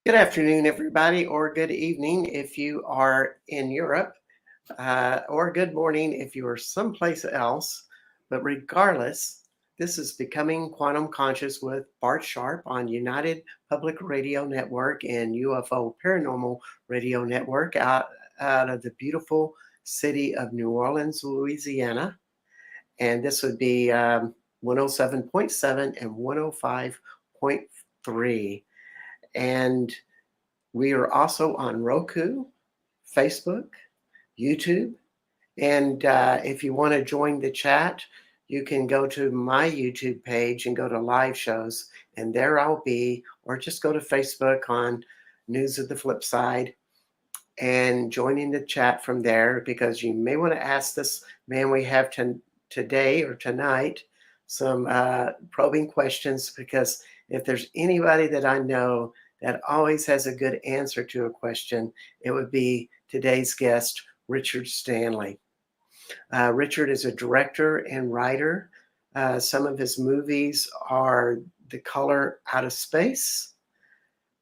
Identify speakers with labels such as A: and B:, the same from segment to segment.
A: Good afternoon, everybody, or good evening if you are in Europe, or good morning if you are someplace else. But regardless, this is Becoming Quantum Conscious with Bart Sharp on United Public Radio Network and UFO Paranormal Radio Network out of the beautiful city of New Orleans, Louisiana. And this would be 107.7 and 105.3. And we are also on Roku, Facebook, YouTube. And if you want to join the chat, you can go to my YouTube page and go to live shows, and there I'll be, or just go to Facebook on News of the Flip Side and join in the chat from there, because you may want to ask this man we have today or tonight some probing questions, because if there's anybody that I know that always has a good answer to a question, it would be today's guest, Richard Stanley. Richard is a director and writer. Some of his movies are The Color Out of Space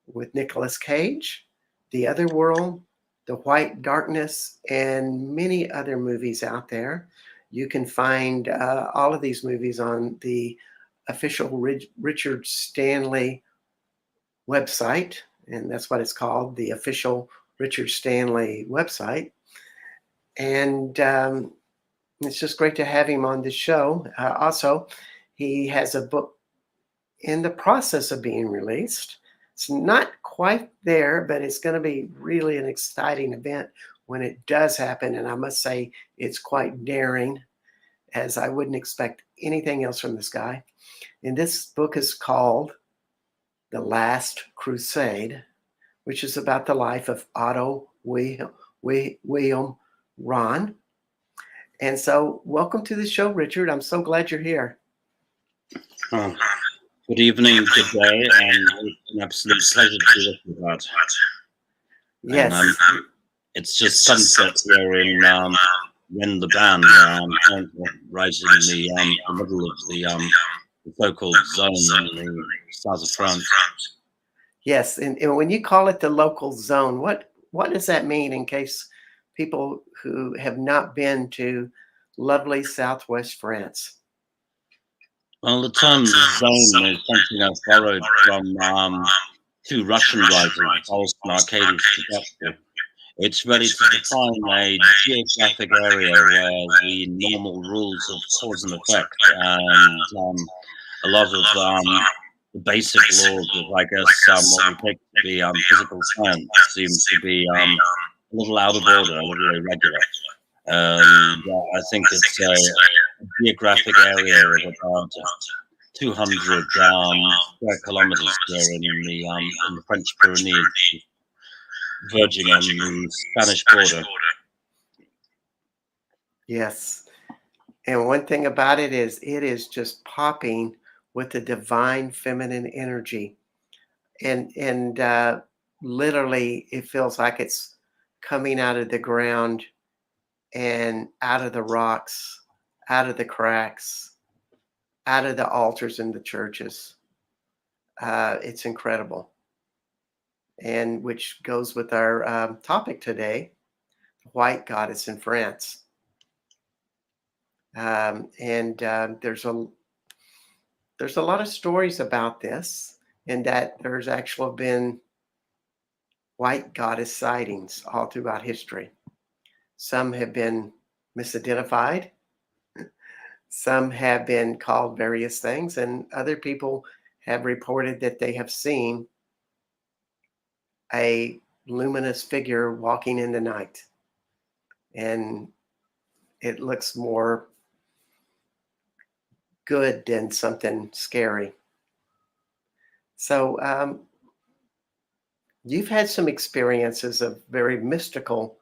A: with Nicolas Cage, The Other World, The White Darkness, and many other movies out there. You can find all of these movies on the official Richard Stanley website, and that's what it's called, the official Richard Stanley website. And it's just great to have him on the show. Also, he has a book in the process of being released. It's not quite there, but it's going to be really an exciting event when it does happen. And I must say, it's quite daring, as I wouldn't expect anything else from this guy. And this book is called The Last Crusade, which is about the life of Otto William Ron. And so, welcome to the show, Richard. I'm so glad you're here.
B: Oh, good evening, good day, and it's an absolute pleasure to be with you, Bart.
A: Yes.
B: And, it's just sunset here in Rennes-les-Bains, right in the middle of the so-called zone in the south of France.
A: Yes, and when you call it the local zone, what does that mean, in case people who have not been to lovely southwest France?
B: Well, the term zone is something I've borrowed from two Russian writers, Bart and Arkady. It's ready to define a geographic area where the normal rules of cause and effect and a lot of the basic laws of, I guess, what we take to be physical science seem to be a little out of order, a little irregular. I think it's a geographic area of about 200 square kilometers here in the French Pyrenees, verging on the Spanish border.
A: Yes. And one thing about it is just popping with the divine feminine energy. And literally it feels like it's coming out of the ground and out of the rocks, out of the cracks, out of the altars in the churches. It's incredible. And which goes with our topic today, the white goddess in France. There's a lot of stories about this, and that there's actually been white goddess sightings all throughout history. Some have been misidentified, some have been called various things, and other people have reported that they have seen a luminous figure walking in the night, and it looks more good than something scary. So you've had some experiences of very mystical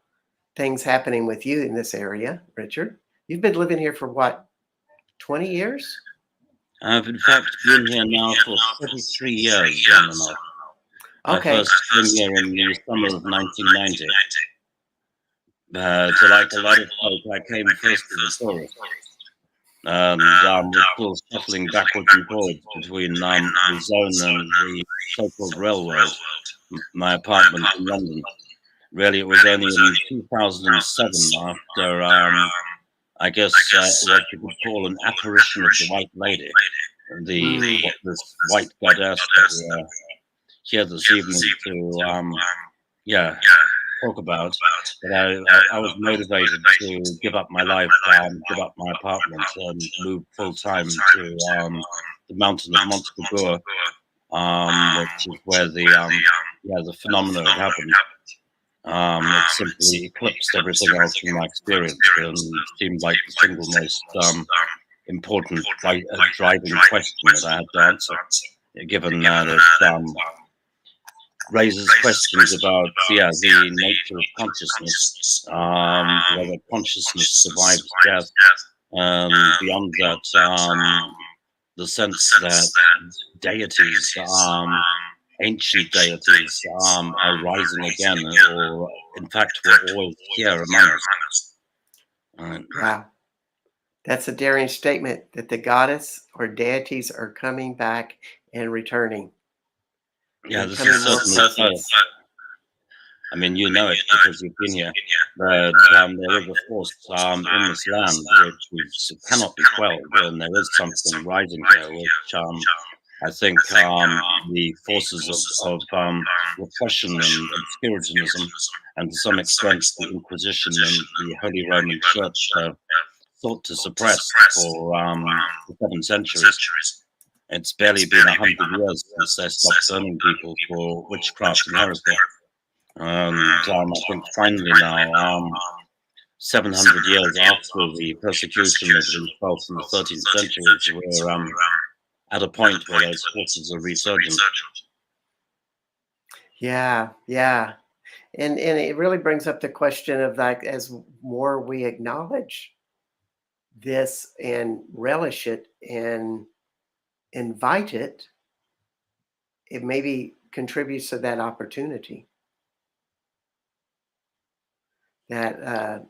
A: things happening with you in this area, Richard. You've been living here for what, 20 years?
B: I've in fact been here now for 33 years.
A: Okay.
B: I first came here in the summer of 1990. So like a lot of folk, I came first as a tourist. And we're still shuffling backwards and forwards between the zone and the so-called railroad. my apartment in London. Really, it was only in 2007 after, I guess, what you could call an apparition of the White Lady, this white goddess that we are here this evening to, talk about. But I was motivated to give up my life, give up my apartment, and move full time to the mountain of Montsegur, which is where the phenomena had happened. It simply eclipsed everything else in my experience and seemed like the single most important driving question that I had to answer, given that it raises questions about the nature of consciousness, whether consciousness survives death, and beyond that, the sense that deities, ancient deities, are rising again, or in fact were always here among us.
A: Wow. That's a daring statement that the goddess or deities are coming back and returning.
B: Yeah, this is certainly so. I mean, you know it because you've been here, but there is a force in this land which cannot be quelled, and there is something rising here which I think the forces of repression and Puritanism, and to some extent the Inquisition and the Holy Roman Church have sought to suppress for 7 centuries. It's barely been 100 years since they stopped burning people for witchcraft and heresy. And I think finally now, 700 years after the persecution of the 12th and the 13th centuries, we're at a point where those forces are resurgent.
A: Yeah. And it really brings up the question of, like, as more we acknowledge this and relish it and invite it, it maybe contributes to that opportunity that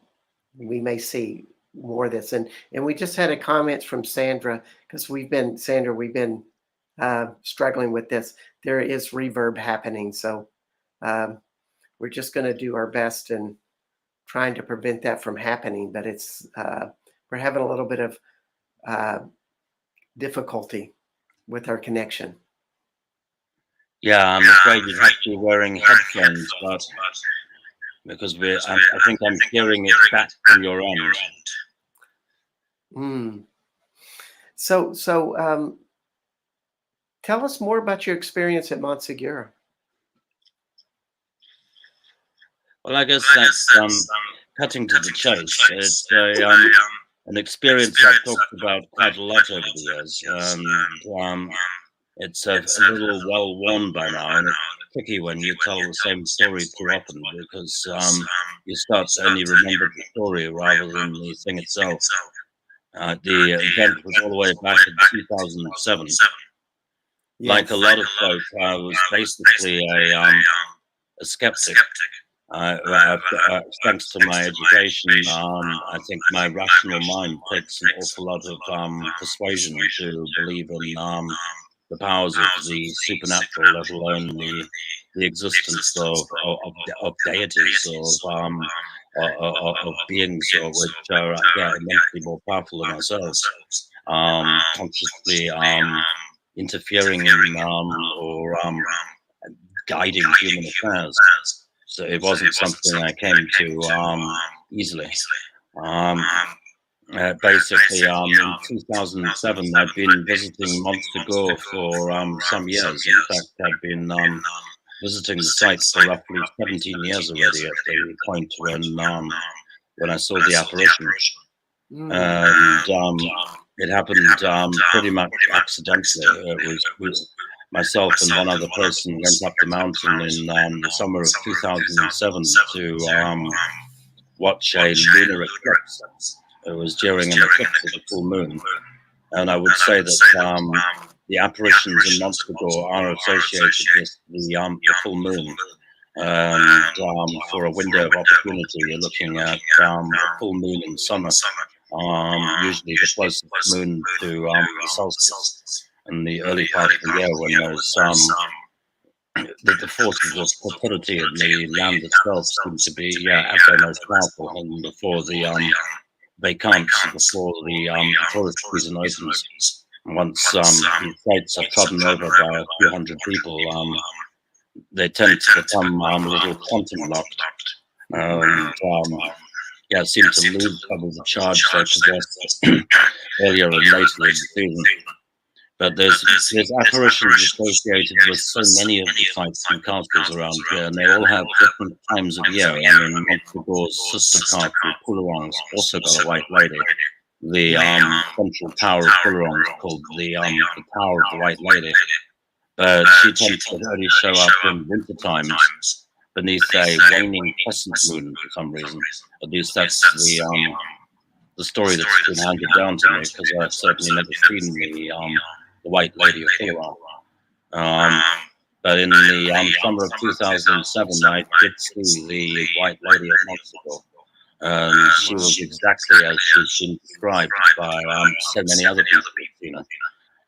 A: we may see more of this. And we just had a comment from Sandra, because we've been struggling with this. There is reverb happening, so we're just going to do our best and trying to prevent that from happening. But it's we're having a little bit of difficulty with our connection.
B: Yeah, I'm afraid you have to be wearing headphones, but because I think I'm hearing it back from your end.
A: So tell us more about your experience at Montsegur.
B: Well, I guess that's cutting to the chase. It's an experience I've talked about quite a lot over the years, and it's a little well worn by now, and it's tricky when you tell the same story too often, because you start to only remember the story rather than the thing itself. The event was all the way back in 2007. Yes. Like a lot of folk, I was basically a skeptic. Thanks to my education, I think my rational mind takes an awful lot of persuasion to believe in the powers of the supernatural, let alone the existence of deities, of beings which are immensely more powerful than ourselves, consciously interfering in or guiding human affairs. So it wasn't something I came to easily. Basically, in 2007, I'd been visiting Montsegur for some years. In fact, I'd been visiting the site for roughly 17 years already at the point when I saw the apparition. And it happened pretty much accidentally. It was myself and one other person went up the mountain in the summer of 2007 to watch a lunar eclipse. It was during an eclipse of the full moon. And I would say that the apparitions in Montsegur are associated with the full moon. And for a window of opportunity, you're looking at a full moon in summer, usually the closest moon to the solstice in the early part of the year, when there's that the forces of fertility in the land itself seem to be at their most powerful, and before the vacances, before the tourist season opens. Once these sites are trodden over by a few hundred people, they tend to become a little content locked, and seem to lose some of the charge they possessed earlier and later in the season. But there's apparitions associated with so many of the sites and castles around here, and they all have different times of year. I mean, Montsegour's sister castle, Pouleron's, also got a white lady. The central tower of Pouleron is called the Tower of the White Lady, but she tends to only show up in winter times beneath a waning crescent moon for some reason. At least that's the story that's been handed down to me, because I've certainly never seen the White Lady of Pouleron. But in the summer of 2007, I did see the White Lady of Montsegur, and she was exactly as she's been described by so many other people who've seen her.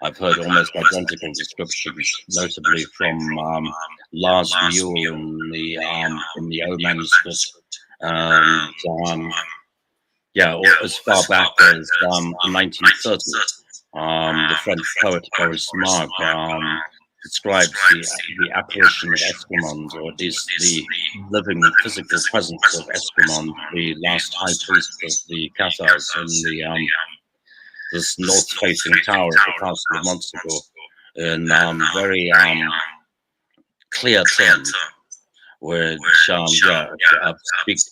B: I've heard almost identical descriptions, notably from Lars Mule in the O manuscript, and as far back as the 1930s. The French poet Boris Marg describes the apparition of Escamond, or at least the living physical presence of Escamond, the last high priest of the Cathars, in this north-facing tower of the castle of Montsegur, in very clear terms, which speaks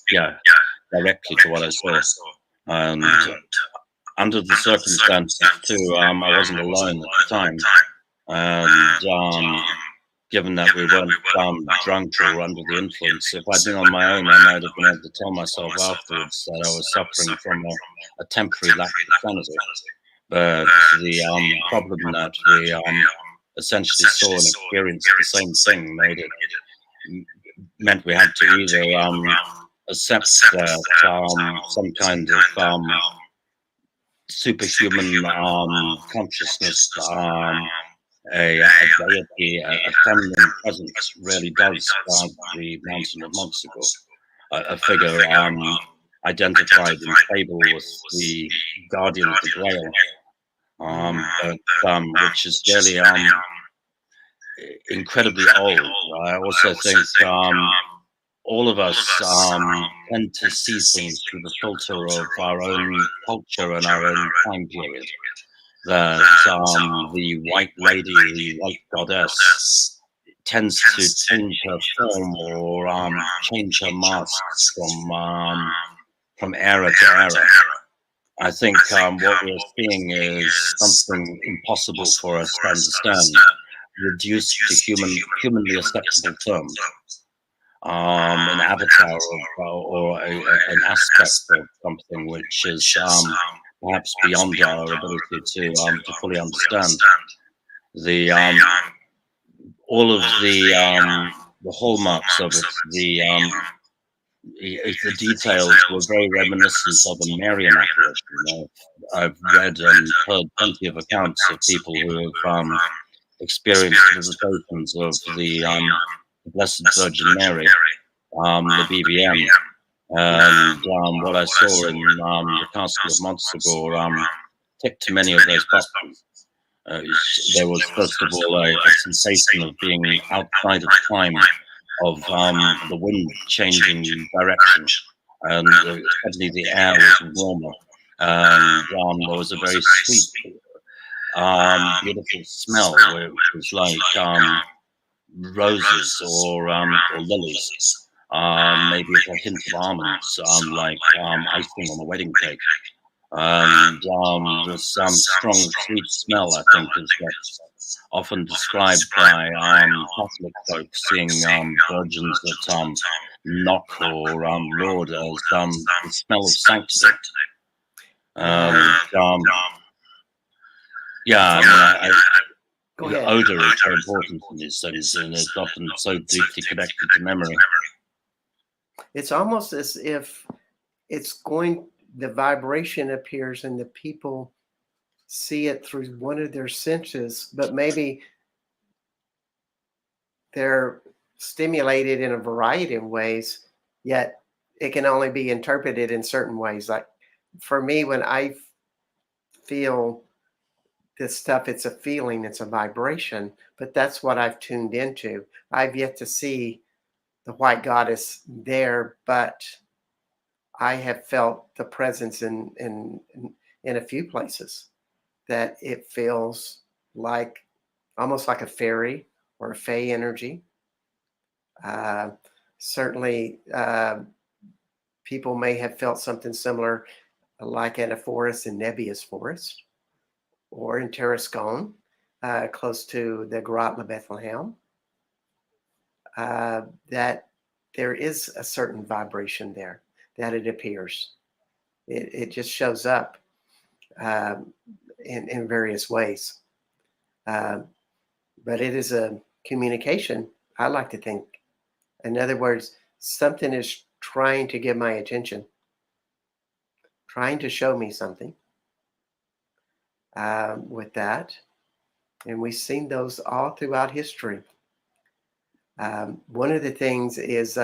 B: directly to what I saw. And under the circumstances too, I wasn't alone at the time, and given that we weren't drunk or under the influence, if I'd been on my own, I might have been able to tell myself afterwards that I was suffering from a temporary lack of sanity. But the problem that we essentially saw and experienced the same thing meant we had to either accept that some kind of superhuman consciousness, a deity, a feminine presence really does guard the mountain of Montsegur. A figure identified in fable with the guardian of the Grail, which is really incredibly old. I also think all of us tend to see things through the filter of our own culture and our own time period. That the White Lady, the White Goddess, tends to change her form or change her masks from era to era. I think what we're seeing is something impossible for us to understand, reduced to humanly acceptable terms. An avatar or an aspect of something which is perhaps beyond our ability to fully understand. The all of the hallmarks of it, the details were very reminiscent of a Marian apparition. I've read and heard plenty of accounts of people who have experienced visitations of the Blessed Virgin Mary, the BVM, and what I saw in the castle of Montsegur ticked many of those boxes. There was, first of all, a sensation of being outside of time, of the wind changing direction, and suddenly the air was warmer, and there was a very sweet, beautiful smell, which was like roses or lilies, maybe with a hint of almonds, like icing on a wedding cake. And this strong, sweet smell, I think, is what's often described by Catholic folks, seeing virgins that knock or lord as the smell of sanctity. The odor is so important in these things, and it's often so deeply connected to memory.
A: It's almost as if the vibration appears and the people see it through one of their senses, but maybe they're stimulated in a variety of ways, yet it can only be interpreted in certain ways. Like for me, when I feel this stuff, it's a feeling, it's a vibration, but that's what I've tuned into. I've yet to see the white goddess there, but I have felt the presence in a few places that it feels like almost like a fairy or a fey energy. Uh, Certainly, people may have felt something similar, like in a forest in Nebius Forest or in Tarascon, close to the Garot de Bethlehem, that there is a certain vibration there, that it appears. It just shows up um, in various ways. Uh, but it is a communication, I like to think. In other words, something is trying to get my attention, trying to show me something with that. And we've seen those all throughout history. One of the things is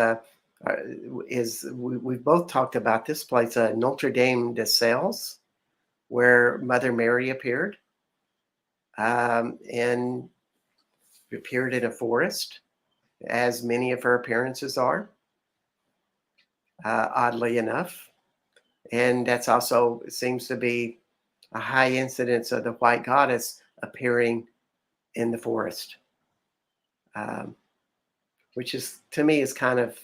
A: we've both talked about this place, Notre Dame de Sales, where Mother Mary appeared, and appeared in a forest, as many of her appearances are, oddly enough. And that's also seems to be a high incidence of the white goddess appearing in the forest, um, which is to me is kind of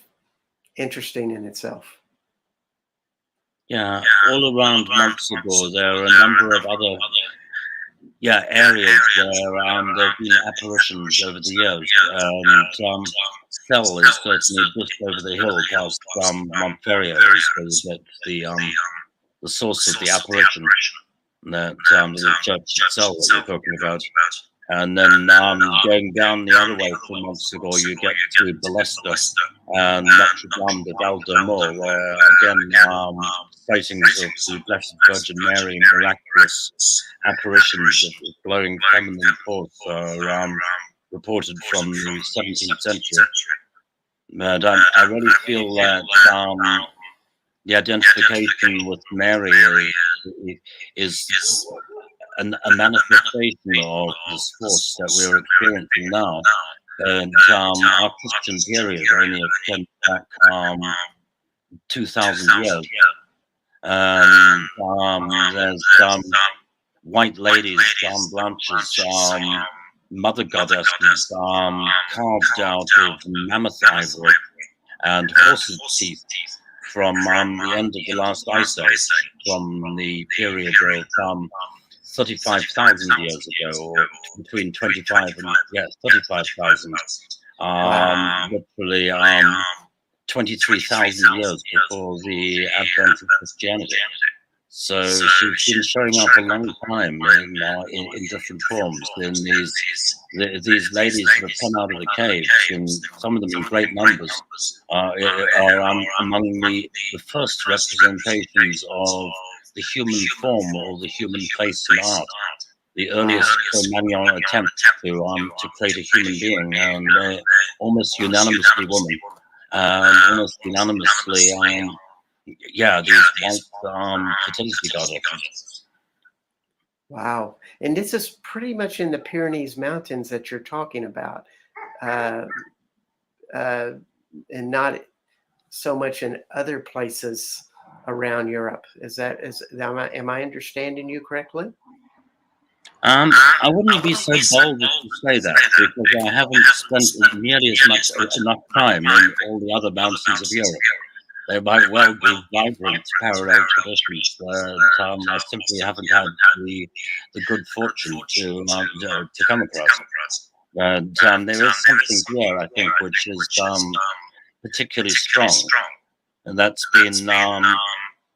A: interesting in itself.
B: Yeah, all around Montsegur, there are a number of other areas where there have been apparitions over the years. And Cell is certainly just over the hill past Montferrier is where you get the source of the apparition, that little church itself that we're talking about. And then going down the other way from Montsegur, you get to Ballester and Notre Dame de Valdemar, where again sightings of the Blessed Virgin Mary and miraculous apparitions of glowing feminine force are reported from the 17th century. But I really feel that the identification with Mary is a manifestation of this force that we're experiencing now. And our Christian period only extends back 2,000 years. And there's white ladies, branches, mother goddesses carved out of mammoth ivory and horses' teeth from the end of the last ice age, from the period of 35,000 years ago, or between 25 and 35,000, literally 23,000 years before the advent of Christianity. So she's been showing up a long time in different forms. In these ladies that have come out of the caves, and some of them in great numbers, are among the first representations of the human form or the human face in art. The earliest Cro-Magnon attempt to create a human being, and almost unanimously women, almost unanimously. These white fertility goddesses.
A: Wow. And this is pretty much in the Pyrenees Mountains that you're talking about, and not so much in other places around Europe. Am I understanding you correctly?
B: I wouldn't be so bold as to say that, because I haven't spent nearly as much enough time in all the other mountains of Europe. They might well be vibrant parallel traditions, but I simply haven't had the good fortune to come across. But there is something here, I think, which is particularly strong, and that's been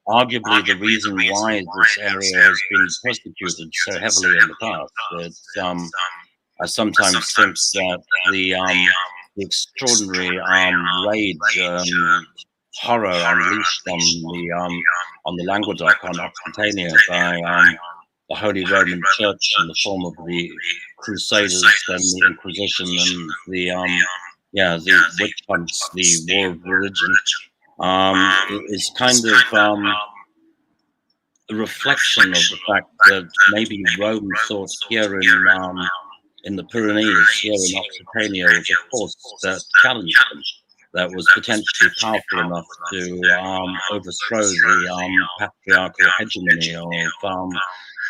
B: arguably the reason why this area has been persecuted so heavily in the past. That I sometimes think that the extraordinary rage, horror unleashed on the Languedoc, on Occitania, by the Holy Roman Church in the form of Crusaders, then the Inquisition, and the witch hunts, the war of religion. Is kind of a reflection of the fact that maybe Rome thought here in the Pyrenees, here in Occitania, was a force that challenged them, that was potentially powerful enough to overthrow the patriarchal hegemony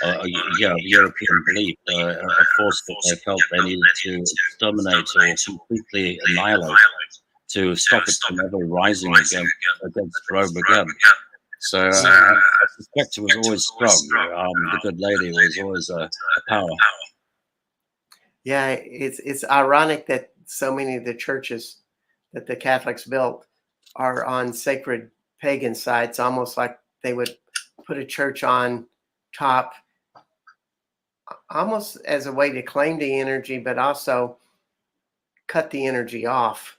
B: of European belief, a force that they felt they needed to exterminate or completely annihilate to stop it from ever rising against Rome again. So I suspect it was always strong. The good lady was always a power.
A: Yeah, it's ironic that so many of the churches that the Catholics built are on sacred pagan sites, almost like they would put a church on top, almost as a way to claim the energy, but also cut the energy off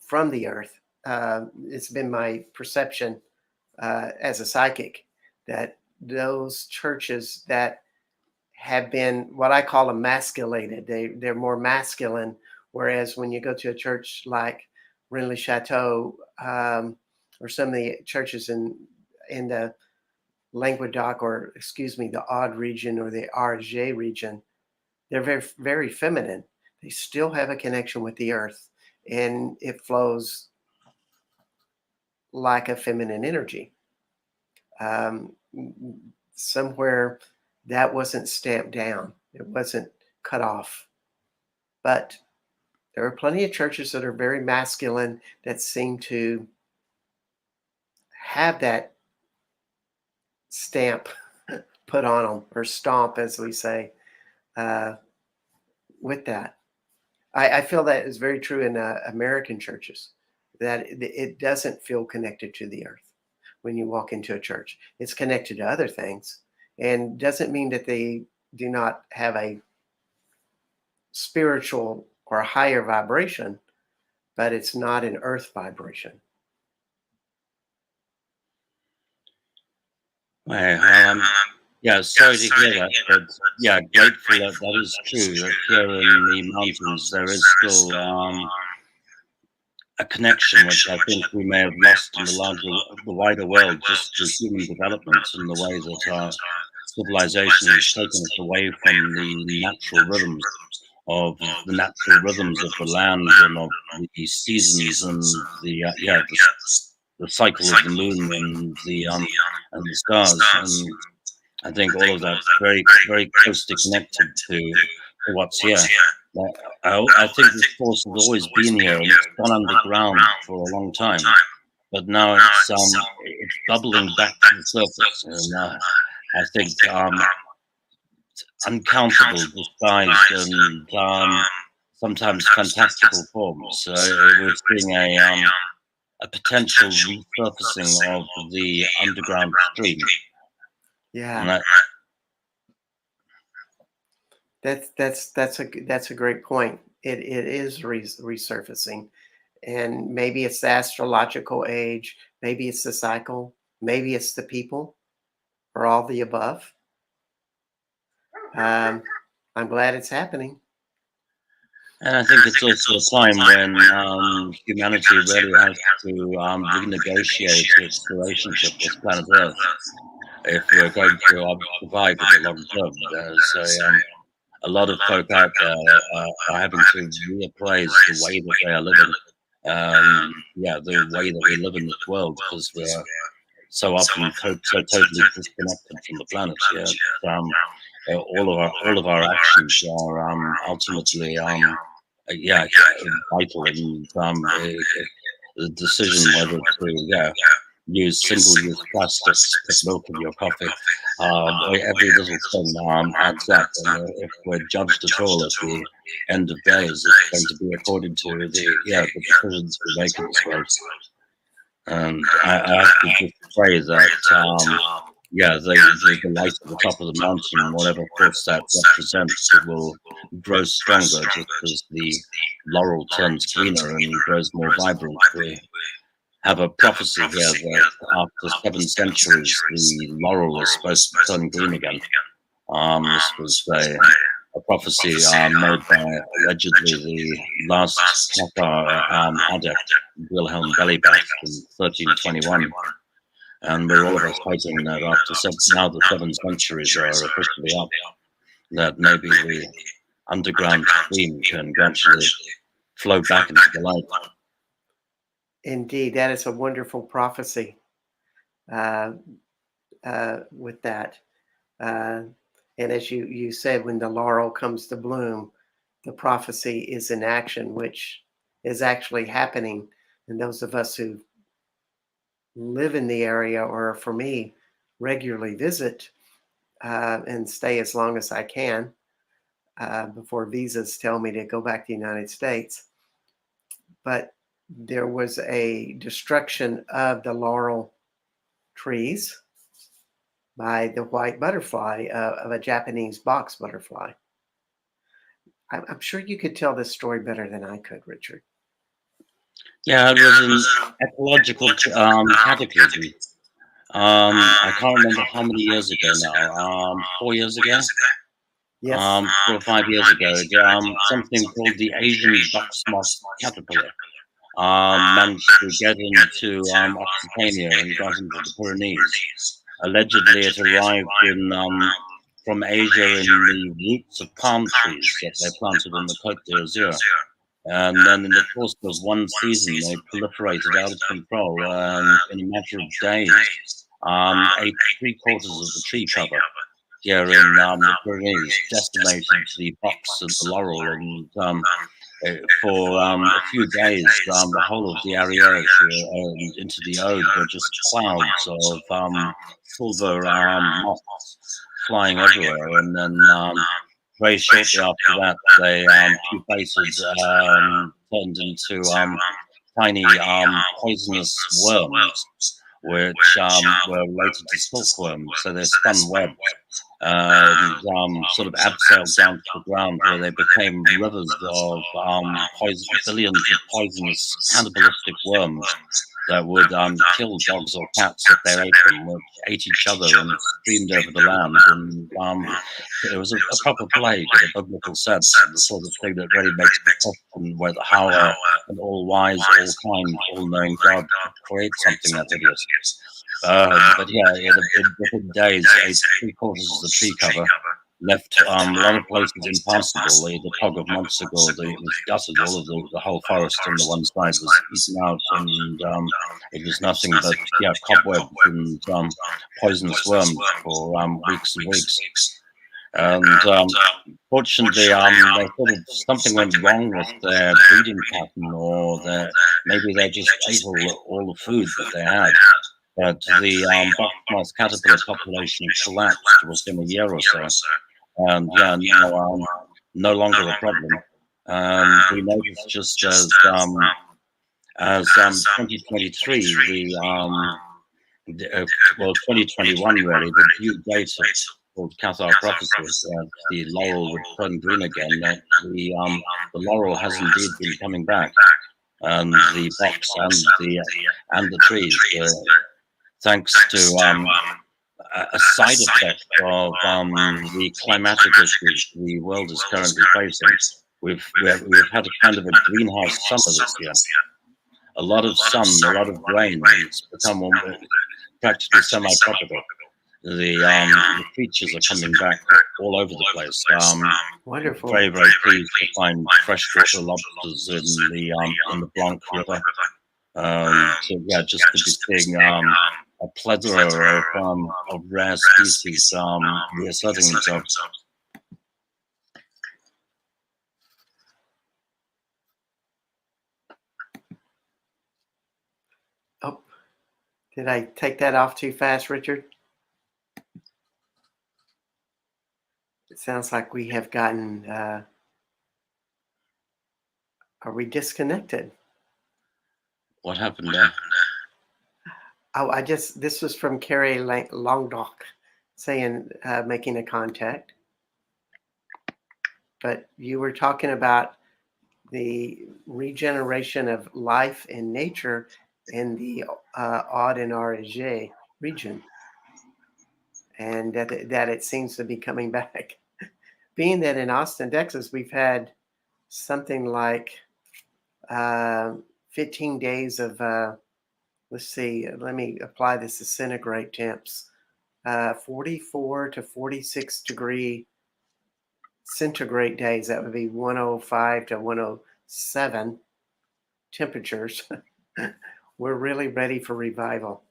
A: from the earth. It's been my perception as a psychic that those churches that have been what I call emasculated, they're more masculine. Whereas when you go to a church like Rennes Chateau, or some of the churches in the Languedoc, or excuse me, the Aude region or the Arge region, they're very, very feminine. They still have a connection with the earth, and it flows like a feminine energy. Somewhere that wasn't stamped down, it wasn't cut off. But there are plenty of churches that are very masculine that seem to have that stamp put on them, or stomp, as we say, with that. I feel that is very true in American churches, that it doesn't feel connected to the earth when you walk into a church. It's connected to other things, and doesn't mean that they do not have a spiritual or higher vibration, but it's not an earth vibration.
B: Sorry to hear that, but grateful that is true. That here in the mountains there is still a connection which I think we may have lost in the wider world, just through human development and the way that our civilization has taken us away from the natural rhythms of the land and of the seasons and the cycle of the moon and the stars. And I think all of that's very, very closely connected to what's here. I think this force has always been here, and it's gone underground for a long time. But now it's bubbling back to the surface, and I think uncountable, disguised, and sometimes fantastical forms. So we're seeing a potential resurfacing of the underground stream.
A: Yeah, that's a great point. It is resurfacing, and maybe it's the astrological age, maybe it's the cycle, maybe it's the people, or all the above. I'm glad it's happening.
B: And I think it's also a time when humanity really has to renegotiate its relationship with planet Earth if we're going to survive in the long term. There's a lot of folk out there are having to reappraise the way that they are living. The way that we live in this world, because we're so often so totally disconnected from the planet. All of our actions are ultimately vital in the decision whether to use single-use plastics to put milk in your coffee. Every little thing adds up, and if we're judged at all at the end of days, it's going to be according to the decisions we make in this world. And I have to just pray that the light at the top of the mountain, whatever force that represents, will grow stronger just as the laurel turns greener and grows more vibrant. We have a prophecy here that after 7 centuries, the laurel is supposed to turn green again. This was a prophecy made by allegedly the last Cathar adept, Wilhelm Bellybach, in 1321. And we're all of us hoping that after now the 7 centuries are officially up, that maybe the underground stream can gradually flow back into the light.
A: Indeed, that is a wonderful prophecy with that. And as you said, when the laurel comes to bloom, the prophecy is in action, which is actually happening. And those of us who live in the area, or for me, regularly visit and stay as long as I can before visas tell me to go back to the United States. But there was a destruction of the laurel trees by the white butterfly of a Japanese box butterfly. I'm sure you could tell this story better than I could, Richard.
B: Yeah, it was an ecological cataclysm. I can't remember how many years ago now. 4 years ago.
A: Yes.
B: 4 or 5 years ago. Something called the Asian box moth caterpillar managed to get into Occitania and got into the Pyrenees. Allegedly, it arrived from Asia in the roots of palm trees that they planted in the Côte d'Azur. And then in the course of one season, they proliferated out of control, and in a matter of days, ate 3/4 of the tree cover here in the Pyrenees, decimated the box and the laurel, and for a few days, the whole of the Ariège and into the Aude were just clouds of silver moths flying everywhere, and then very shortly after that, they pupated, turned into tiny poisonous worms, which were related to silkworms. So they spun webs and sort of abseiled down to the ground, where they became rivers of billions of poisonous cannibalistic worms that would kill dogs or cats if they ate them, which ate each other and streamed over the land. And it was a proper plague in a biblical sense, the sort of thing that really makes me question how an all-wise, all-kind, all-knowing God could create something that hideous. But yeah, within days, ate 3/4 of the tree cover, left a lot of places impassable. The Pog of Montsegur, it was gutted. All of the whole forest on the one side was eaten out, and it was nothing but cobwebs and poisonous worms for weeks and weeks. And fortunately, they sort of something went wrong with their breeding pattern, or maybe they just ate all the food that they had. But the box moth caterpillar population collapsed within a year or so, and now no longer a problem. We noticed just as 2023, 2021 really, the due date called Cathar prophecies, the laurel would turn green again. That the laurel has indeed been coming back, and the box and the trees. Thanks to a side effect of the climatic issues the world is currently facing. We've had a kind of a greenhouse summer this year. A lot of sun, a lot of rain. It's become practically semi-tropical. The creatures are coming back all over the place.
A: Wonderful.
B: Very, very pleased to find freshwater lobsters in the Blanc River. So yeah, just to be seeing a plethora of rare species reasserting themselves.
A: Oh, did I take that off too fast, Richard? It sounds like we have gotten. Are we disconnected?
B: What happened there?
A: Oh, this was from Carrie Longdock saying, making a contact. But you were talking about the regeneration of life in nature in the Aude and Ariège region, and that it seems to be coming back. being that in Austin, Texas, we've had something like 15 days of, let's see, let me apply this to centigrade temps, 44 to 46 degree centigrade days. That would be 105 to 107 temperatures. We're really ready for revival.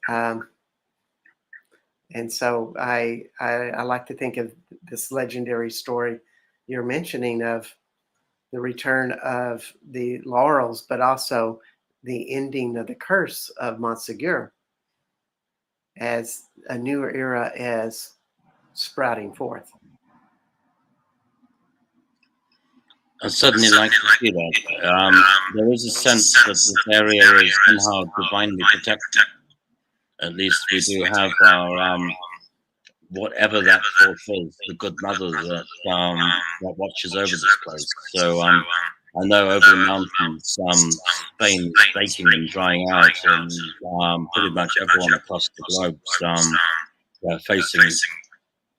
A: And so I like to think of this legendary story you're mentioning of the return of the laurels, but also the ending of the curse of Montsegur as a newer era is sprouting forth.
B: I'd certainly like to see that. There is a sense that this area is somehow divinely protected. At least we do have our whatever that force is, the good mother that watches over this place. So I know over the mountains, Spain is baking and drying out, and pretty much everyone across the globe facing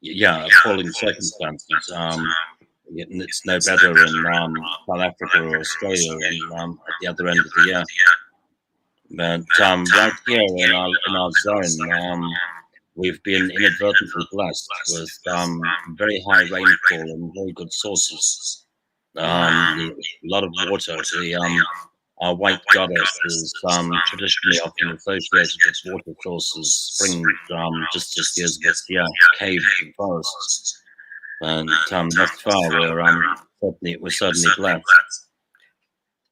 B: appalling circumstances. It's no better in South Africa or Australia and at the other end of the year. But right here in our zone, we've been inadvertently blessed with very high rainfall and very good sources. A lot of water. Our white goddess is traditionally often associated with water sources, springs, just as years of year, caves and forests. And thus far, we're certainly blessed.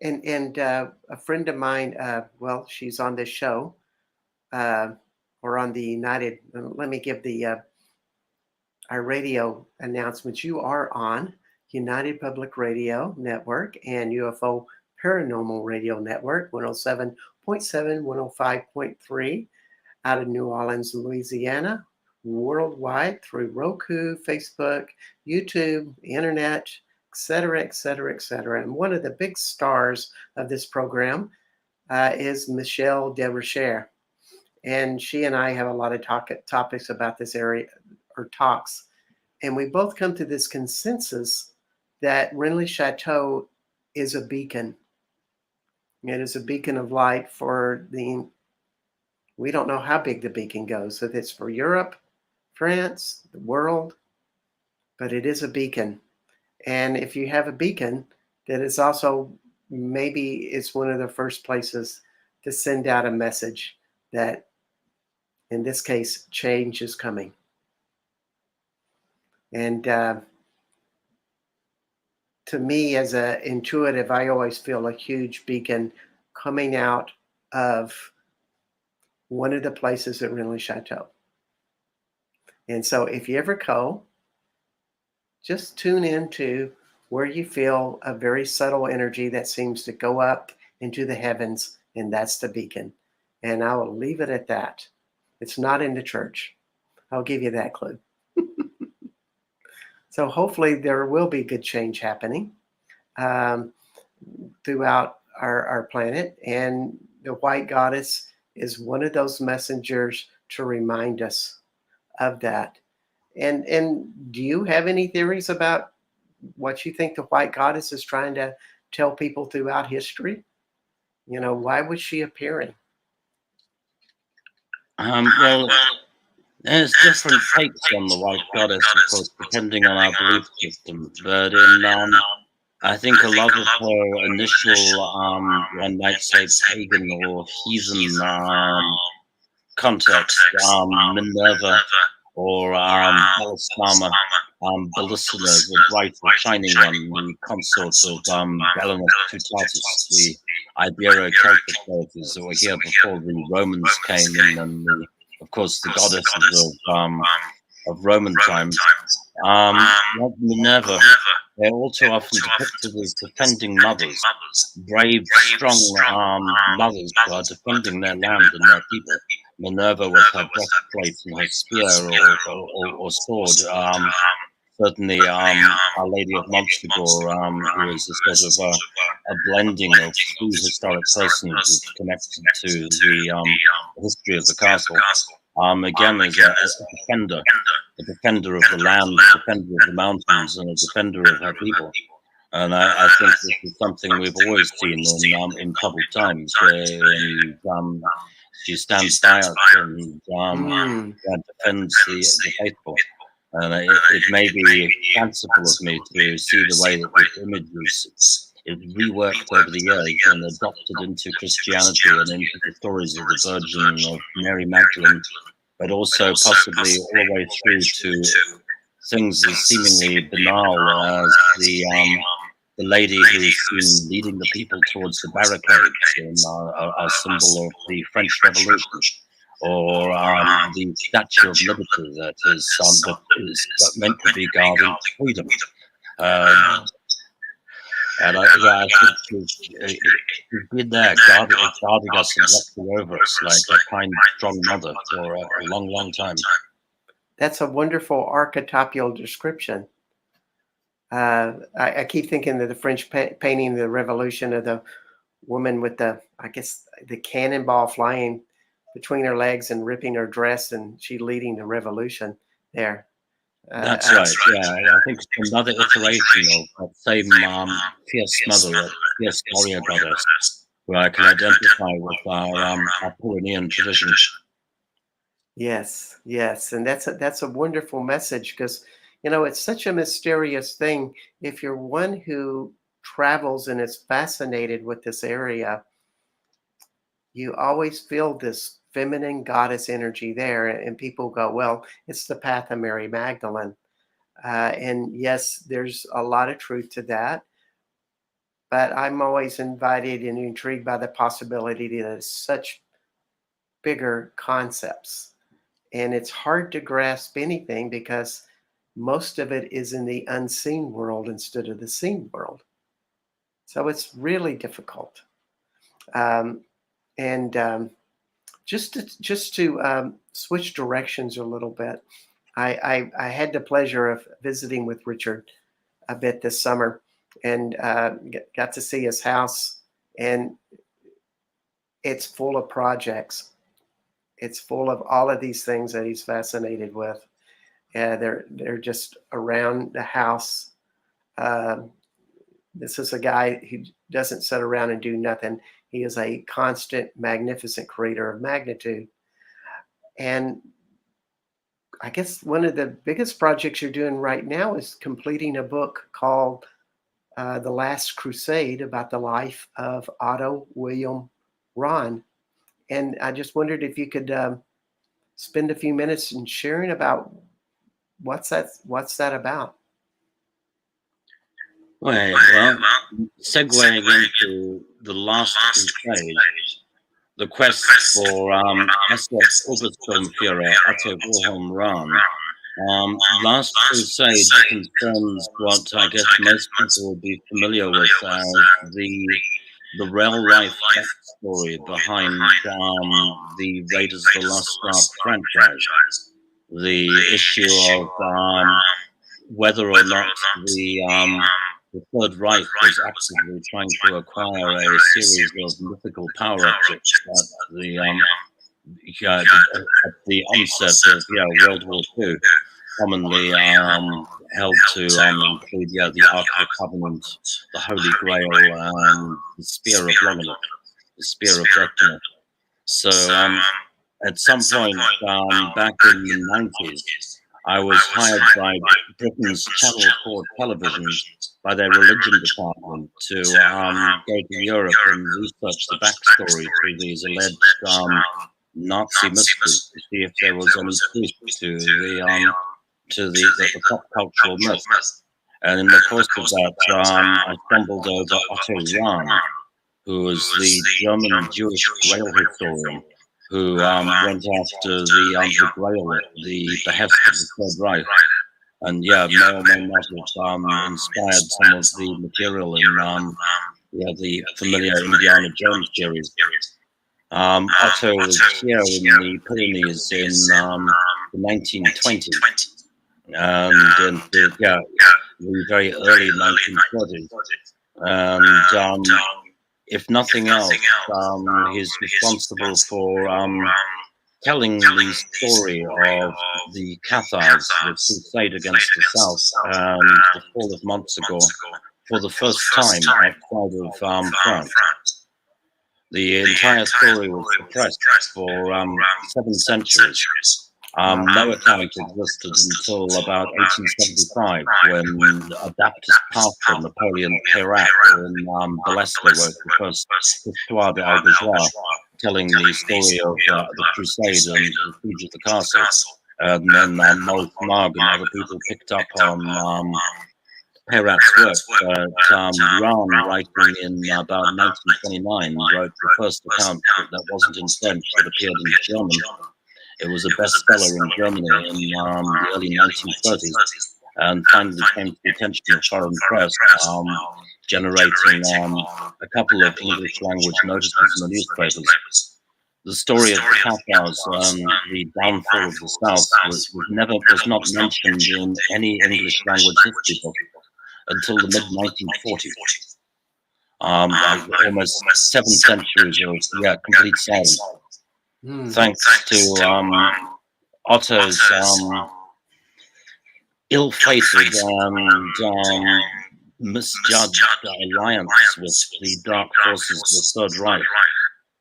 A: And a friend of mine, well, she's on this show, or on the United. Let me give our radio announcements. You are on United Public Radio Network and UFO Paranormal Radio Network, 107.7, 105.3, out of New Orleans, Louisiana, worldwide through Roku, Facebook, YouTube, internet, etc., etc., etc. And one of the big stars of this program is Michelle Devercher. And she and I have a lot of topics about this area, or talks. And we both come to this consensus that Renly Chateau is a beacon. It is a beacon of light for we don't know how big the beacon goes, if it's for Europe, France, the world, but it is a beacon. And if you have a beacon, that is also, maybe it's one of the first places to send out a message that, in this case, change is coming. And to me, as an intuitive, I always feel a huge beacon coming out of one of the places at Renly Chateau. And so if you ever go, just tune into where you feel a very subtle energy that seems to go up into the heavens, and that's the beacon. And I will leave it at that. It's not in the church. I'll give you that clue. So hopefully there will be good change happening throughout our planet. And the white goddess is one of those messengers to remind us of that. And do you have any theories about what you think the white goddess is trying to tell people throughout history? You know, why was she appearing?
B: Well, there's different takes on the white goddess, of course, depending on our belief system. But I think a lot of her initial, one might say, pagan or heathen context, Minerva or Belisama, Bellicina, the bright or shining one, the consort of Belenus Tutatis, the Ibero-Celtic deities that were here before the Romans came in, and of course the goddesses of Roman times. Like Minerva, they're all too often depicted as defending mothers, brave, strong mothers who are defending their land and their people. Minerva with her breastplate and her spear or sword. Certainly, Our Lady of Montsegur, who is a sort of a blending of two historic persons connected to the history of the castle. Again, is a defender. a defender of the land, a defender of the mountains, and a defender of her people. And I think this is something we've always seen in troubled times. And she stands by us and defends the faithful. And it may be fanciful of me to see the way that this image is reworked over the years and adopted into Christianity and into the stories of the Virgin of Mary Magdalene, but also possibly all the way through to things as seemingly banal as the lady who's seen leading the people towards the barricades in a symbol of the French Revolution, or the Statue of Liberty that is meant to be guarding freedom. And I think she's been there guarding us and watching over us like a kind, strong mother for a long, long time.
A: That's a wonderful archetypal description. I keep thinking of the French painting, the Revolution, of the woman with the cannonball flying between her legs and ripping her dress, and she leading the revolution there.
B: That's right. Yeah, I think it's another iteration of that same fierce mother, fierce warrior goddess, where I can identify with our Apollonean tradition.
A: Yes, and that's a wonderful message, because it's such a mysterious thing. If you're one who travels and is fascinated with this area, you always feel this feminine goddess energy there, and people go, well, it's the path of Mary Magdalene. And yes, there's a lot of truth to that, but I'm always invited and intrigued by the possibility that it's such bigger concepts. And it's hard to grasp anything because most of it is in the unseen world instead of the seen world. So it's really difficult. Just to switch directions a little bit, I had the pleasure of visiting with Richard a bit this summer, and got to see his house, and it's full of projects. It's full of all of these things that he's fascinated with. They're just around the house. This is a guy who doesn't sit around and do nothing. He is a constant, magnificent creator of magnitude. And I guess one of the biggest projects you're doing right now is completing a book called The Last Crusade, about the life of Otto William Rahn. And I just wondered if you could spend a few minutes in sharing about what's that about.
B: Well, segueing into The Last Crusade, the quest for SS Obersturmführer Otto Wilhelm Rahn. Last Crusade concerns what I guess most people will be familiar with as the real life backstory behind the Raiders of the Lost Ark franchise. The issue of whether or not the Third Reich was actively trying to acquire a series of mythical power objects at the onset of World War II, commonly held to include the Ark of the Covenant, the Holy Grail, and the Spear of Longinus, the Spear of Death. So at some point back in the 90s, I was hired by Britain's Channel 4 television, by their religion department, to go to Europe and research the backstory to these alleged Nazi mysteries, to see if there was any truth to the pop cultural myth. And in the course of that, I stumbled over Otto Rahn, who was the German Jewish Grail historian, who went after the Grail at the behest of the Third Reich. And may or may not have inspired some of the material in the familiar Indiana Jones series. Otto was here in the Pyrenees in the 1920s, and in the very early 1930s. And if nothing else, he's responsible for telling the story of the Cathars, the crusade against the South, and the fall of Montsegur for the first time outside of France. The entire story was suppressed for 7 centuries. No account existed until about 1875, when a Baptist pastor, Napoleon Peyrat, in Bolesco, wrote the first Histoire de Albigeois, telling the story of the Crusade and the siege of the castle. And then Maurice Marg and other people picked up on Peyrat's work. Ran, writing in about 1929, wrote the first account that wasn't in French, that appeared in German. It was a bestseller in Germany in the early 1930s, and finally came to the attention of foreign press, generating a couple of English language notices in the newspapers. The story of the Cathars and the downfall of the South was not mentioned in any English language history book until the mid-1940s. Almost 7 centuries of complete silence. Thanks to Otto's ill-fated and misjudged alliance with the dark forces of the Third Reich.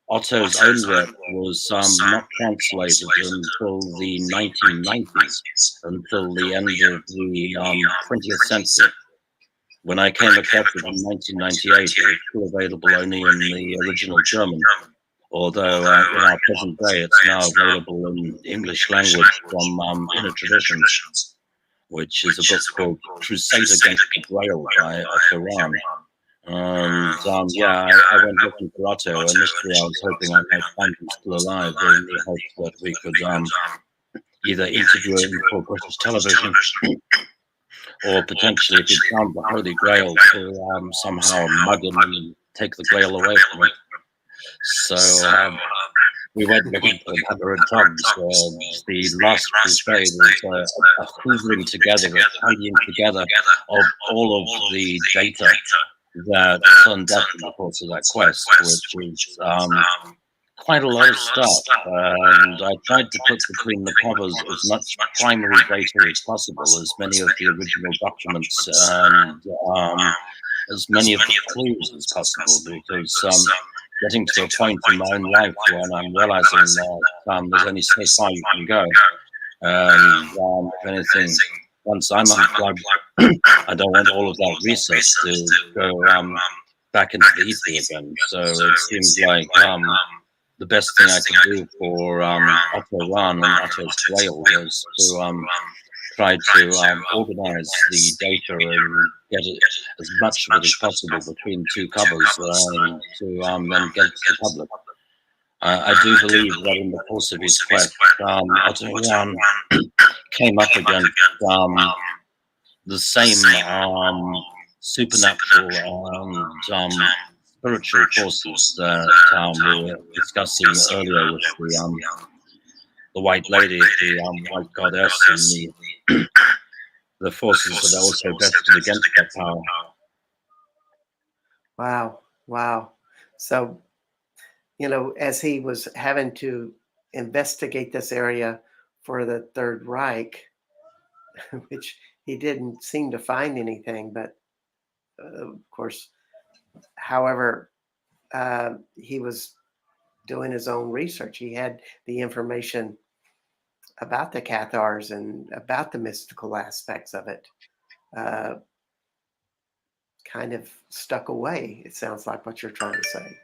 B: Otto's own work was not translated until the 1990s, until the end of the 20th century. When I came across it in 1998, it was still available only in the original German, although in our present day it's now available in English language from Inner Traditions, which is a book called Crusade Against the Grail by Otto Rahn. And I went looking for Otto. Initially I was hoping I might find him still alive, in the hope that we could either interview him for British television, or potentially, if he'd found the Holy Grail, to somehow mug him and take the Grail away from him. So we went looking for hammer and tongs. The last crusade was a hoovering together, a tidying together of all of the data that turned up in the course of that quest, which is quite a lot of stuff. And I tried to put between the covers as much primary data as possible, as many of the original documents, and as many of the clues as possible, because getting to a point in my own life when I'm realizing that there's only so far you can go. And if anything, once I'm unplugged, I don't want all of that research to go back into the ether again. So it seems like the best thing I could do for Otto Rahn and Otto's Grail was to try to organize the data and get it, as much of it as possible between 2 covers, to then get it to the public. I do believe that in the course of his quest, Otto Rahn came up against the same supernatural and spiritual forces that we were discussing earlier with the White Lady, the White Goddess, and the forces that are also vested against that power.
A: Wow. So, as he was having to investigate this area for the Third Reich, which he didn't seem to find anything, but of course, however, he was doing his own research. He had the information about the Cathars and about the mystical aspects of it, kind of stuck away. It sounds like what you're trying to say.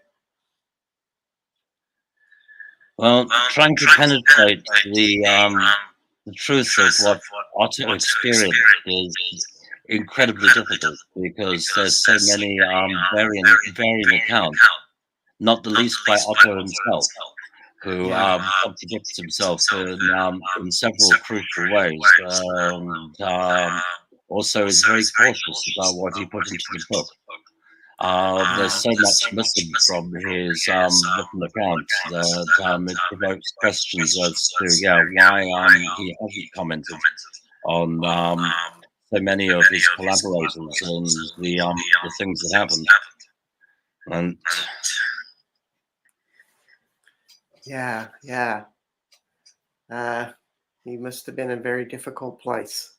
B: Well, trying to penetrate the truth of what Otto experienced is incredibly difficult, because there's so many varying accounts, not the least by Otto himself, who contradicts himself in several crucial ways, and also is very cautious about what he put into the book. There's so much missing from his written account that it provokes questions as to why he hasn't commented on so many of his collaborators and the things that happened. And
A: yeah. He must have been in a very difficult place.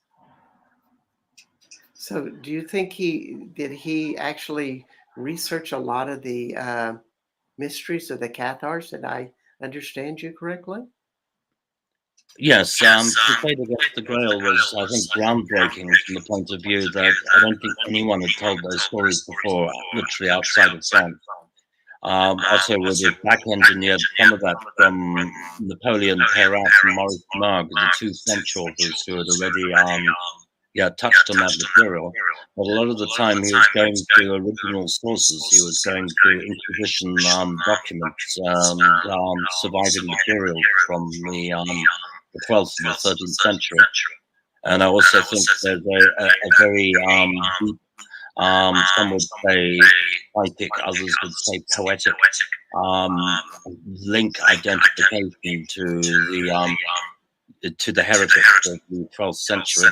A: So, do you think he actually research a lot of the mysteries of the Cathars? Did I understand you correctly?
B: Yes, Crusade Against the Grail was, I think, groundbreaking from the point of view that I don't think anyone had told those stories before, literally outside of France. Also, would have back engineered some of that from Napoleon Perrat and Maurice Marg, the two French authors who had already touched on that material. But a lot of the time he was going to original sources. He was going to Inquisition documents and surviving material from the 12th and the 13th century. And I also think there's a very deep, some would say psychic, others would say poetic, link identification to the heretics of the 12th century,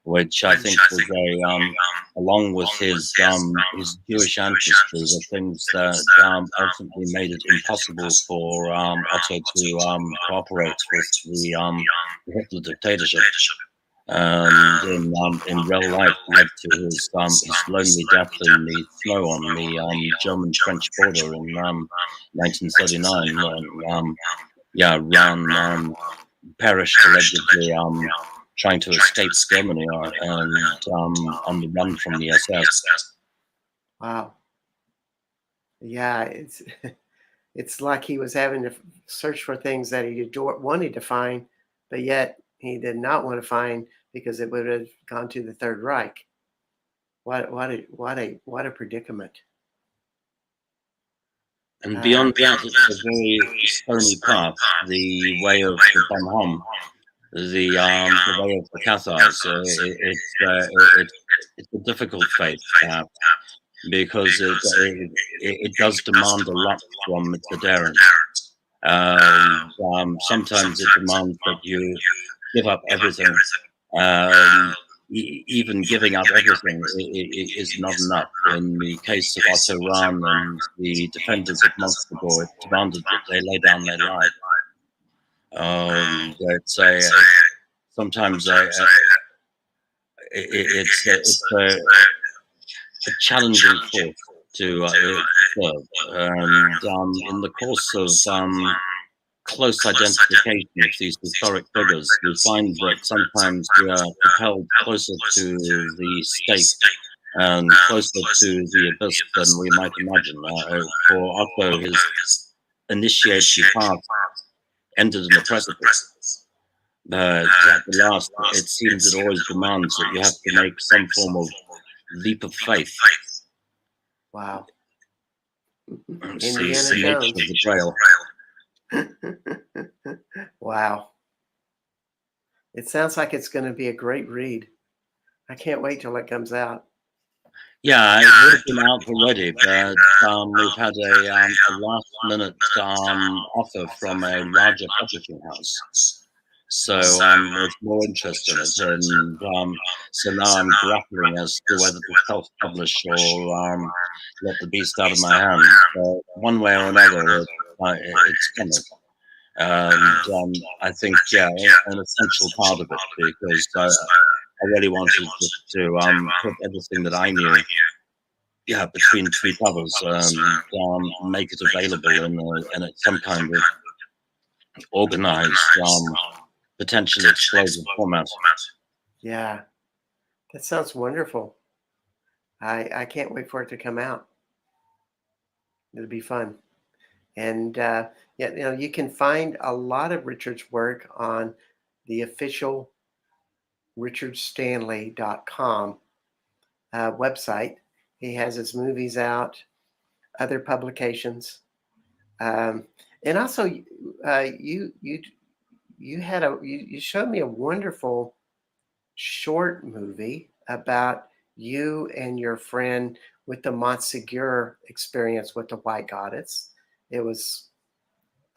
B: which I think was along with his Jewish ancestry, the things that ultimately made it impossible for Otto to cooperate with the Hitler dictatorship. And in real life led to his lonely death in the snow on the German-French border in 1939 when Ran perished allegedly trying to escape Germany and on the run from the SS.
A: Wow. Yeah, it's like he was having to search for things that he wanted to find, but yet he did not want to find because it would have gone to the Third Reich. What a predicament.
B: And beyond that, it's a very stony path, the way of the Bonhomme, the way of the Cathars. It's a difficult faith, perhaps, because it does demand a lot from its adherents. Sometimes it demands that you give up everything. Even giving up everything is not enough. In the case of Otto Rahn and the defenders of Magdeburg, it demanded that they lay down their lives. Sometimes it's a challenging force to serve. And in the course of close identification of these historic figures, we find that sometimes we are propelled closer to the stake and closer to the abyss than we might imagine. For Otto, his initiation path ended in a precipice. At the last, it seems it always demands that you have to make some form of leap of faith.
A: Wow.
B: It's the nature of the trail.
A: Wow. It sounds like it's going to be a great read. I can't wait till it comes out.
B: Yeah, it would have been out already, but we've had a last-minute offer from a larger publishing house. So there's more interest in it, and so now I'm grappling as to whether to self-publish or let the beast out of my hands. One way or another, it's coming. And I think, an essential part of it, because I really wanted to put everything that I knew, between two covers and make it available in some kind of organized, potentially explosive format.
A: Yeah, that sounds wonderful. I can't wait for it to come out. It'll be fun. And you can find a lot of Richard's work on the official richardstanley.com website. He has his movies out, other publications, and also you showed me a wonderful short movie about you and your friend with the Montsegur experience with the White Goddess. It was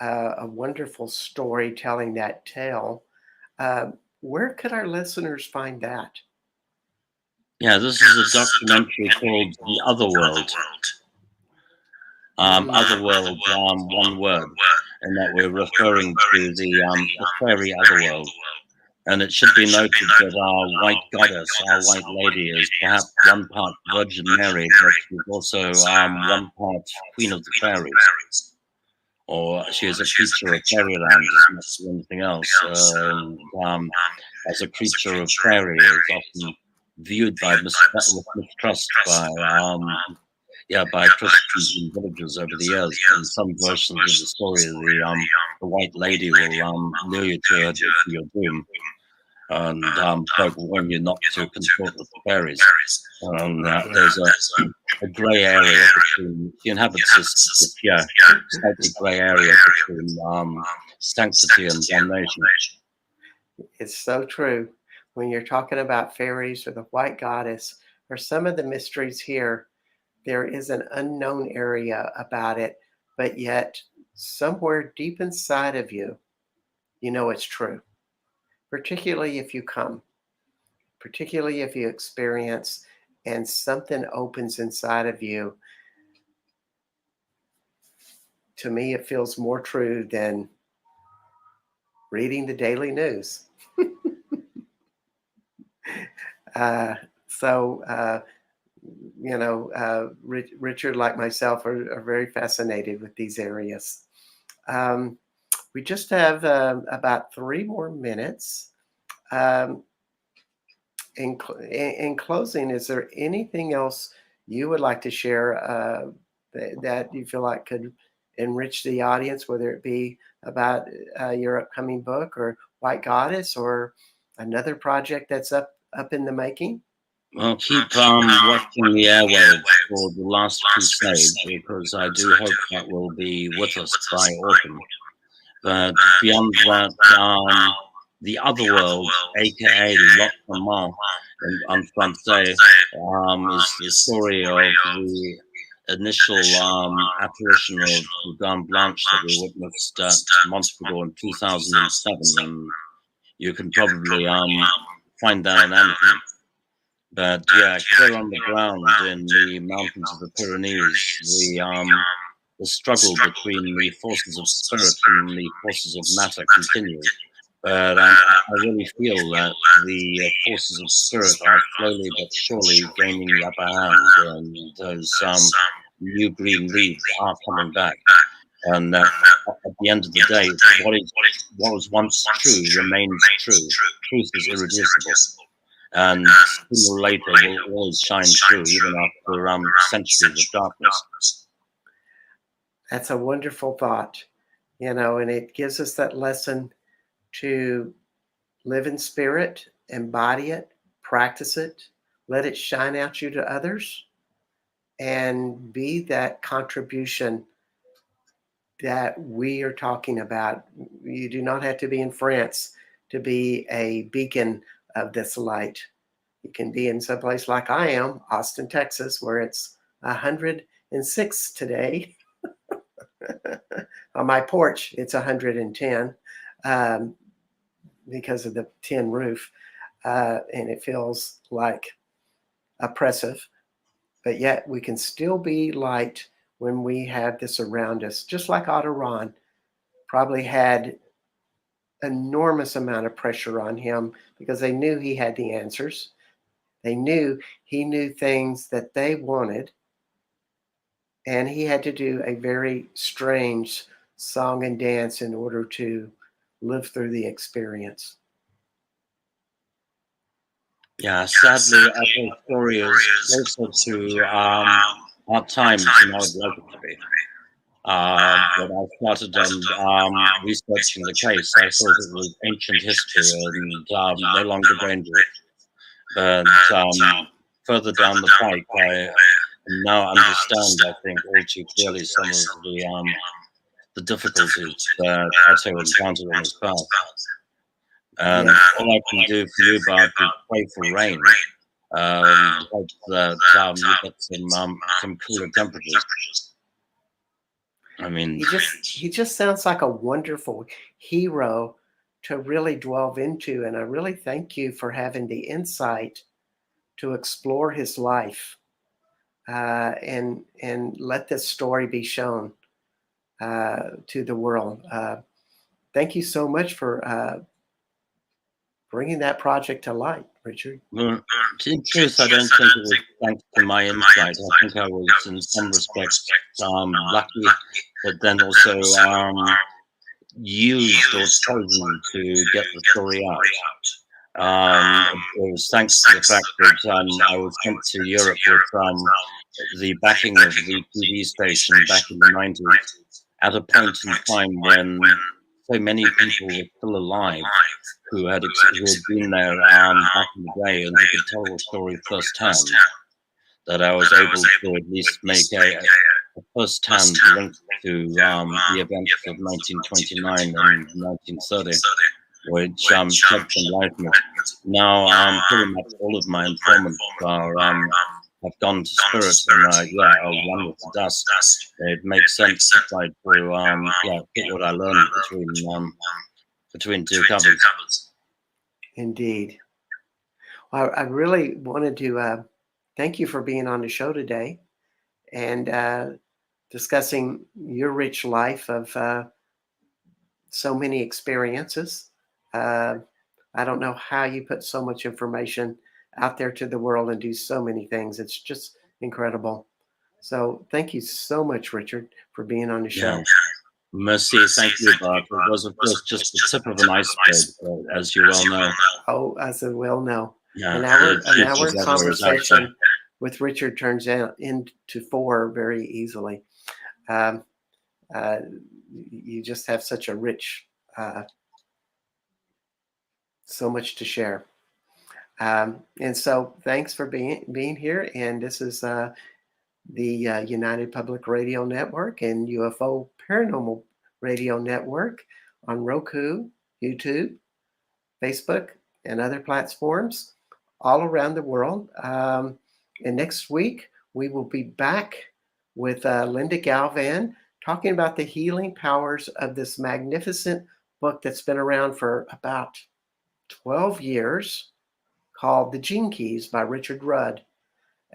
A: a wonderful story telling that tale. Where could our listeners find that?
B: Yeah, this is a documentary called The Other World. Other World, one word. and that we're referring to the fairy otherworld. And it should be noted that our white goddess, our white lady, is perhaps one part Virgin Mary, but she's also one part Queen of the Fairies, or she is a creature of fairyland as much as anything else. As a creature of fairy, is often viewed with mistrust by Christians and villagers over the years. In some versions of the story, the white lady will lure you to your doom and warn you not to consort with the fairies. There's a grey area between she inhabits this slightly grey area between sanctity and damnation.
A: It's so true. When you're talking about fairies or the white goddess or some of the mysteries here, there is an unknown area about it, but yet somewhere deep inside of you, you know it's true. Particularly if you come, particularly if you experience and something opens inside of you. To me, it feels more true than reading the daily news. So, Richard, like myself, are very fascinated with these areas. We just have about 3 more minutes. In closing, is there anything else you would like to share that you feel like could enrich the audience, whether it be about your upcoming book or White Goddess or another project that's up in the making?
B: Well, keep watching the airwaves for The Last Crusade, because I do hope that will be with us by autumn. But beyond that, The Otherworld, aka L'Autrement en français, is the story of the initial apparition of Dame Blanche that we witnessed at Montreal in 2007, and you can probably find that on Amazon. But clear on the ground in the mountains of the Pyrenees, the struggle between the forces of spirit and the forces of matter continues. But I really feel that the forces of spirit are slowly but surely gaining the upper hand, and those new green leaves are coming back. And at the end of the day, what was once true remains true. Truth is irreducible. And sooner or later will always shine through, even after centuries of darkness.
A: That's a wonderful thought, and it gives us that lesson to live in spirit, embody it, practice it, let it shine out you to others, and be that contribution that we are talking about. You do not have to be in France to be a beacon of this light. You can be in some place like I am, Austin, Texas, where it's 106 today. On my porch, it's 110 because of the tin roof, and it feels like oppressive. But yet we can still be light when we have this around us, just like Otto Rahn probably had enormous amount of pressure on him because they knew he had the answers. They knew he knew things that they wanted, and he had to do a very strange song and dance in order to live through the experience.
B: Yeah, sadly, our story is closer to our times than I would like it to be. When I started researching the case, I thought it was ancient history and no longer dangerous. But further down the pike, I now understand, I think, all too clearly some of the difficulties that Otto encountered on his path. And all I can do for you, Bart, is pray for rain. Hope that you get some cooler temperatures. I mean,
A: he just sounds like a wonderful hero to really delve into, and I really thank you for having the insight to explore his life and let this story be shown. to the world. Thank you so much for bringing that project to light, Richard.
B: Well, in truth, I don't think it was thanks to my insight. I think I was, in some respects, lucky, but then also used or chosen to get the story out. It was thanks to the fact that I was sent to Europe with the backing of the TV station back in the 90s, at a point in time when so many people were still alive who had been there back in the day and who could tell the story firsthand, that I was able to at least make a first-hand link to the events of 1929 and 1930, which shed some light on it. Now, pretty much all of my informants have gone to spirit and are one with the dust. It makes sense to try to put what I learned between two covers.
A: Indeed. Well, I really wanted to thank you for being on the show today and discussing your rich life of so many experiences. I don't know how you put so much information out there to the world and do so many things. It's just incredible. So thank you so much, Richard, for being on the show.
B: Mercy, thank you, Bart. It was, of course, just the tip of an iceberg, as you well know.
A: Oh, as I well know.
B: Yeah,
A: an hour conversation with Richard turns out into 4 very easily. You just have such a rich, so much to share. And so thanks for being here. And this is the United Public Radio Network and UFO Paranormal Radio Network on Roku, YouTube, Facebook, and other platforms all around the world. And next week, we will be back with Linda Galvan talking about the healing powers of this magnificent book that's been around for about 12 years called The Gene Keys by Richard Rudd.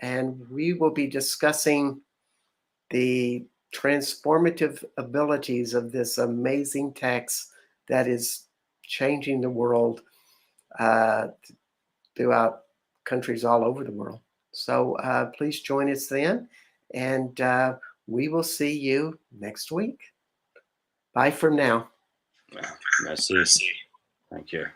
A: And we will be discussing the transformative abilities of this amazing text that is changing the world throughout countries all over the world. So please join us then, and we will see you next week. Bye for now.
B: Merci. Thank you.